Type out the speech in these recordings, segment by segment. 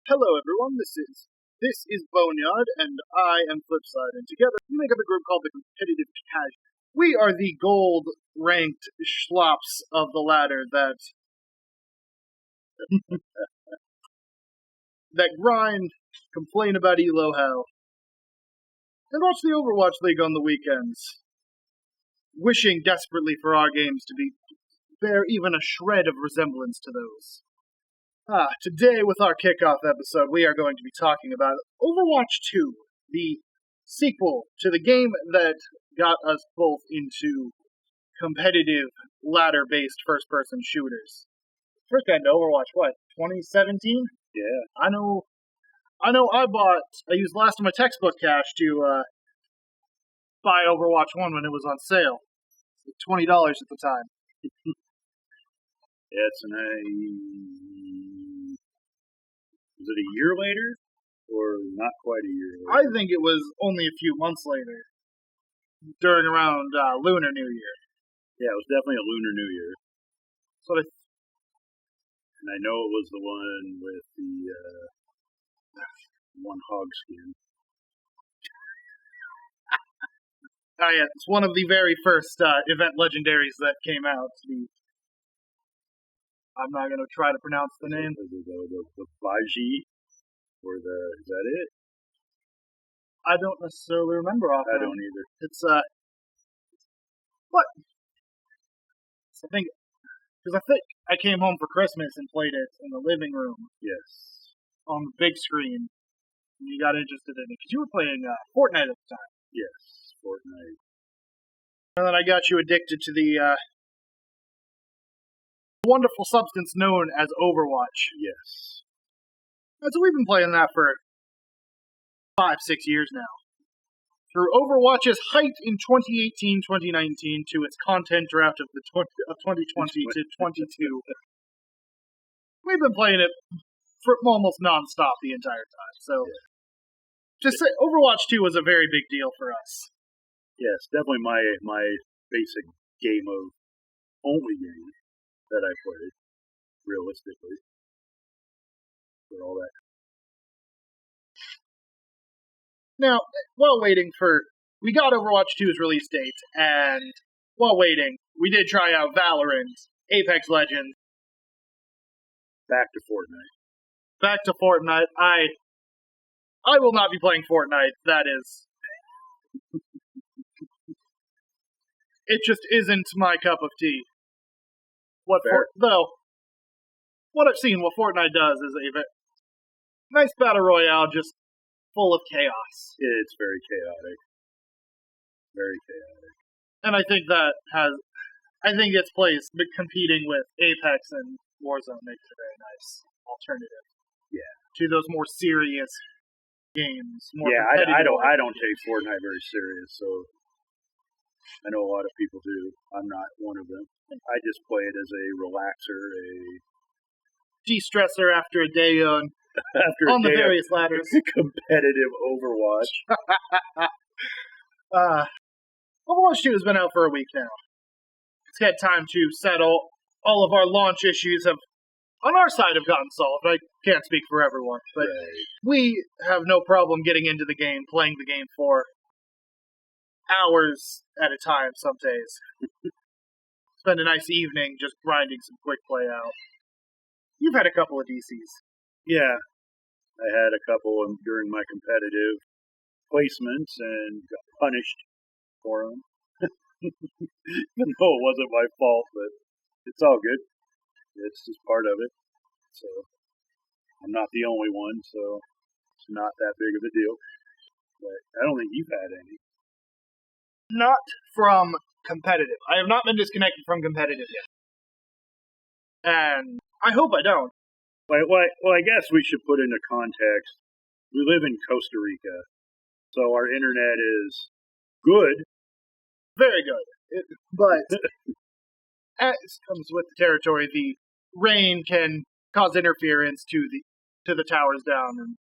Hello everyone, this is Boneyard, and I am Flipside, and together we make up a group called the Competitive Casual. We are the gold-ranked schlops of the ladder that grind, complain about Elo hell, and watch the Overwatch League on the weekends, wishing desperately for our games to bear even a shred of resemblance to those. Today, with our kickoff episode, we are going to be talking about Overwatch 2, the sequel to the game that got us both into competitive, ladder-based first-person shooters. First got into Overwatch, 2017? Yeah. I used last of my textbook cash to buy Overwatch 1 when it was on sale. $20 at the time. Yeah, was it a year later? Or not quite a year later? I think it was only a few months later. During around Lunar New Year. Yeah, it was definitely a Lunar New Year. And I know it was the one with the one hog skin. Yeah, it's one of the very first event legendaries that came out. I'm not going to try to pronounce the name. The Baji? Or is that it? I don't necessarily remember offhand. I don't either. It's, what? I think I came home for Christmas and played it in the living room. Yes. On the big screen. And you got interested in it, because you were playing Fortnite at the time. Yes, Fortnite. And then I got you addicted to the wonderful substance known as Overwatch. Yes. And so we've been playing that for 5-6 years now. Through Overwatch's height in 2018-2019 to its content draft of 2020 to 22. We've been playing it for almost non-stop the entire time. So, just say Overwatch 2 was a very big deal for us. Yes, definitely my basic only game that I played, realistically. For all that. Now, we got Overwatch 2's release date, and while waiting, we did try out Valorant, Apex Legends. Back to Fortnite. I will not be playing Fortnite. That is... It just isn't my cup of tea. What I've seen, what Fortnite does is a nice battle royale, just full of chaos. It's very chaotic. Very chaotic. And I think its place competing with Apex and Warzone makes it a very nice alternative. Yeah. To those more serious games. I don't take Fortnite very serious, so I know a lot of people do. I'm not one of them. I just play it as a relaxer, a de-stressor after a day on the various ladders. Competitive Overwatch. Overwatch 2 has been out for a week now. It's had time to settle. All of our launch issues on our side have gotten solved. I can't speak for everyone, but we have no problem getting into the game, playing the game for hours at a time some days. Spend a nice evening just grinding some quick play out. You've had a couple of DCs. Yeah. I had a couple during my competitive placements and got punished for them. Even though it wasn't my fault, but it's all good. It's just part of it. So I'm not the only one, so it's not that big of a deal. But I don't think you've had any. Not from competitive. I have not been disconnected from competitive yet. And I hope I don't. Well, I guess we should put into context. We live in Costa Rica, so our internet is good. Very good. But as comes with the territory, the rain can cause interference to the towers down in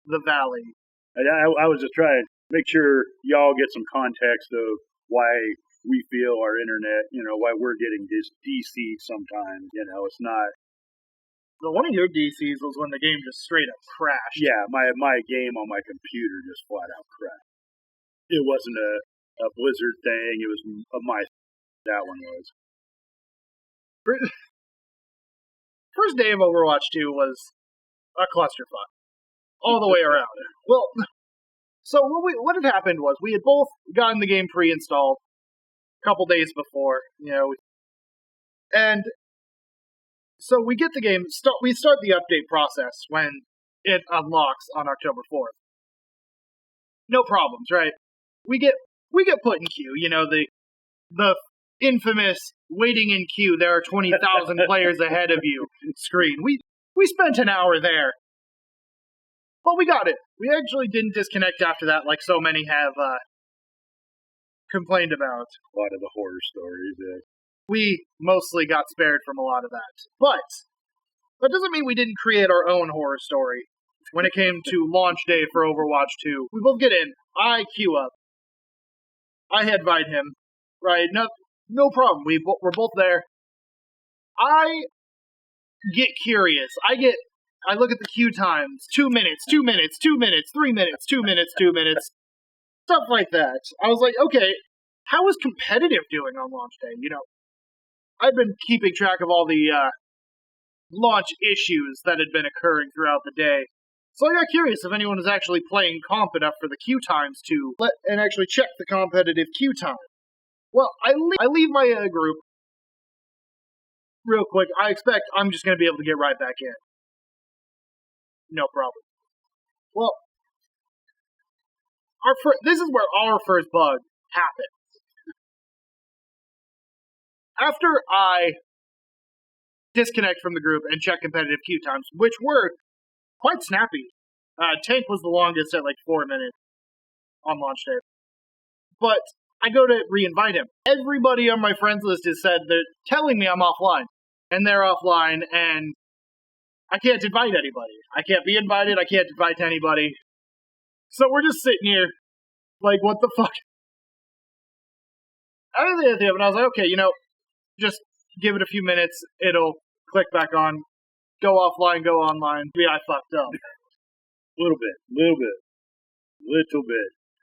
the valley. I was just trying to make sure y'all get some context of why we feel our internet, why we're getting DC'd sometimes. It's not One of your DCs was when the game just straight up crashed. Yeah, my game on my computer just flat out crashed. It wasn't a Blizzard thing. It was that one was. First day of Overwatch 2 was a clusterfuck. All the way around. Well, so what had happened was we had both gotten the game pre-installed a couple days before, and so we get the game, we start the update process when it unlocks on October 4th. No problems, right? We get put in queue, the infamous waiting in queue, there are 20,000 players ahead of you screen. We spent an hour there. But we got it. We actually didn't disconnect after that like so many have complained about. A lot of the horror stories, yeah. We mostly got spared from a lot of that. But that doesn't mean we didn't create our own horror story. When it came to launch day for Overwatch 2, we both get in. I queue up. I headbite him. Right? No problem. We're both there. I get curious. I look at the queue times. 2 minutes, 2 minutes, 2 minutes, 3 minutes, 2 minutes, 2 minutes. Stuff like that. I was like, okay, how is competitive doing on launch day? I've been keeping track of all the launch issues that had been occurring throughout the day. So I got curious if anyone was actually playing comp enough for the queue times to and actually check the competitive queue time. Well, I leave my group real quick. I expect I'm just going to be able to get right back in. No problem. Well, this is where our first bug happened. After I disconnect from the group and check competitive queue times, which were quite snappy. Tank was the longest at like 4 minutes on launch day. But I go to re-invite him. Everybody on my friends list has said they're telling me I'm offline. And they're offline, and I can't invite anybody. I can't be invited. I can't invite anybody. So we're just sitting here, like, what the fuck? I was like, okay, just give it a few minutes. It'll click back on. Go offline, go online. Maybe I fucked up. Little bit.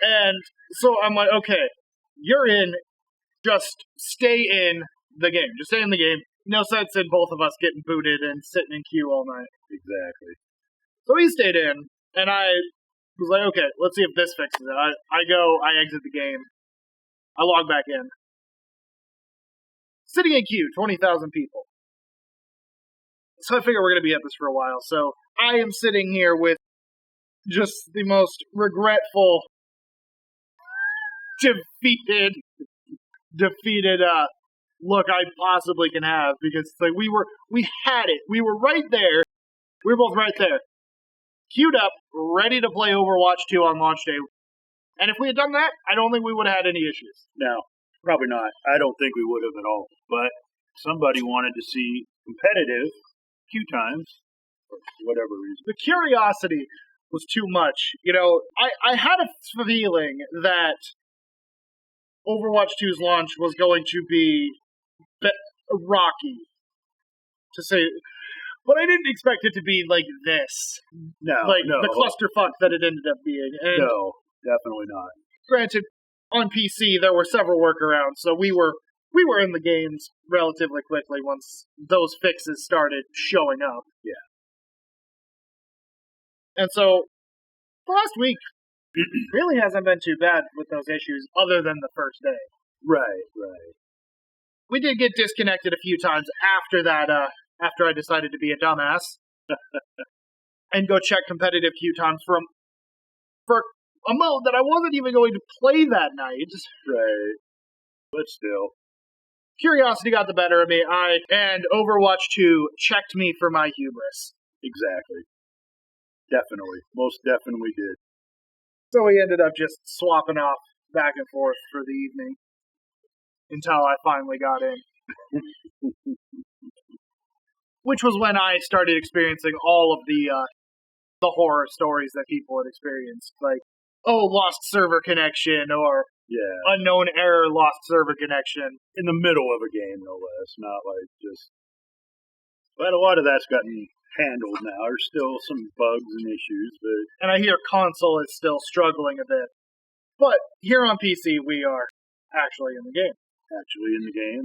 And so I'm like, okay, you're in. Just stay in the game. Just stay in the game. No sense in both of us getting booted and sitting in queue all night. Exactly. So he stayed in, and I was like, okay, let's see if this fixes it. I exit the game. I log back in. Sitting in queue, 20,000 people. So I figure we're going to be at this for a while. So I am sitting here with just the most regretful, defeated look I possibly can have, because like we had it. We were right there. We were both right there. Queued up, ready to play Overwatch 2 on launch day. And if we had done that, I don't think we would have had any issues. No, probably not. I don't think we would have at all. But somebody wanted to see competitive queue times for whatever reason. The curiosity was too much. I had a feeling that Overwatch 2's launch was going to be rocky, to say, but I didn't expect it to be like this. No, the clusterfuck that it ended up being. And no, definitely not. Granted, on PC there were several workarounds, so we were in the games relatively quickly once those fixes started showing up. Yeah. And so, the last week really hasn't been too bad with those issues, other than the first day. Right. We did get disconnected a few times after that, after I decided to be a dumbass. And go check competitive queue times for a mode that I wasn't even going to play that night. Right. But still. Curiosity got the better of me. And Overwatch 2 checked me for my hubris. Exactly. Definitely. Most definitely did. So we ended up just swapping off back and forth for the evening. Until I finally got in. Which was when I started experiencing all of the horror stories that people had experienced. Like, lost server connection, or unknown error, lost server connection. In the middle of a game, no less. Not like just... But a lot of that's gotten handled now. There's still some bugs and issues, but And I hear console is still struggling a bit. But here on PC, we are actually in the game. actually in the game.